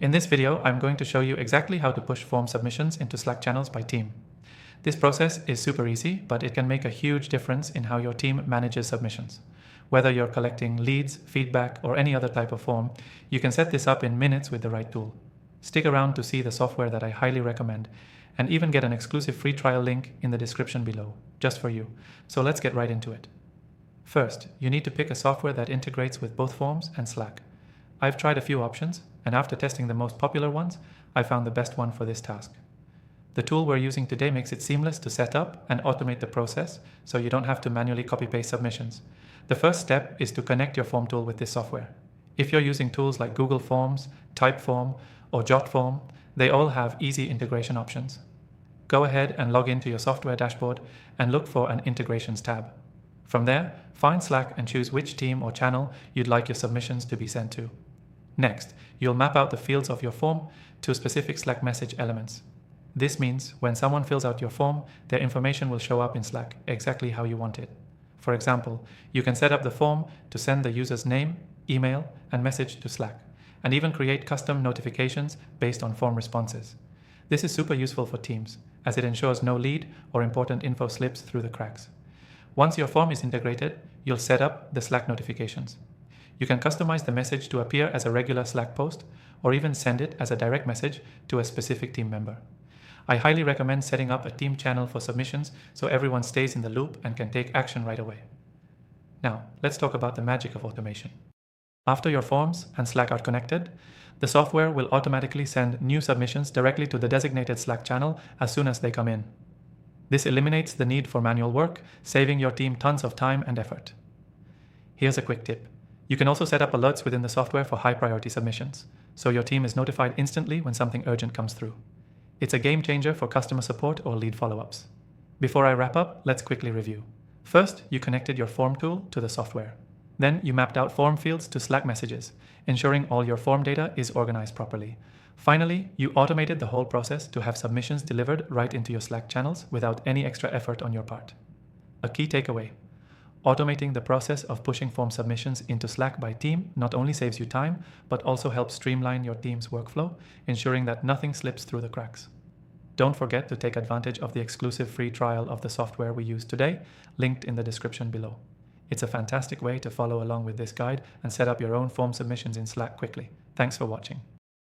In this video, I'm going to show you exactly how to push form submissions into Slack channels by team. This process is super easy, but it can make a huge difference in how your team manages submissions. Whether you're collecting leads, feedback, or any other type of form, you can set this up in minutes with the right tool. Stick around to see the software that I highly recommend, and even get an exclusive free trial link in the description below, just for you. So let's get right into it. First, you need to pick a software that integrates with both Forms and Slack. I've tried a few options, and after testing the most popular ones, I found the best one for this task. The tool we're using today makes it seamless to set up and automate the process, so you don't have to manually copy-paste submissions. The first step is to connect your form tool with this software. If you're using tools like Google Forms, Typeform, or JotForm, they all have easy integration options. Go ahead and log into your software dashboard and look for an Integrations tab. From there, find Slack and choose which team or channel you'd like your submissions to be sent to. Next, you'll map out the fields of your form to specific Slack message elements. This means when someone fills out your form, their information will show up in Slack exactly how you want it. For example, you can set up the form to send the user's name, email, and message to Slack, and even create custom notifications based on form responses. This is super useful for teams, as it ensures no lead or important info slips through the cracks. Once your form is integrated, you'll set up the Slack notifications. You can customize the message to appear as a regular Slack post, or even send it as a direct message to a specific team member. I highly recommend setting up a team channel for submissions so everyone stays in the loop and can take action right away. Now, let's talk about the magic of automation. After your forms and Slack are connected, the software will automatically send new submissions directly to the designated Slack channel as soon as they come in. This eliminates the need for manual work, saving your team tons of time and effort. Here's a quick tip. You can also set up alerts within the software for high-priority submissions, so your team is notified instantly when something urgent comes through. It's a game changer for customer support or lead follow-ups. Before I wrap up, let's quickly review. First, you connected your form tool to the software. Then you mapped out form fields to Slack messages, ensuring all your form data is organized properly. Finally, you automated the whole process to have submissions delivered right into your Slack channels without any extra effort on your part. A key takeaway: automating the process of pushing form submissions into Slack by team not only saves you time, but also helps streamline your team's workflow, ensuring that nothing slips through the cracks. Don't forget to take advantage of the exclusive free trial of the software we use today, linked in the description below. It's a fantastic way to follow along with this guide and set up your own form submissions in Slack quickly. Thanks for watching.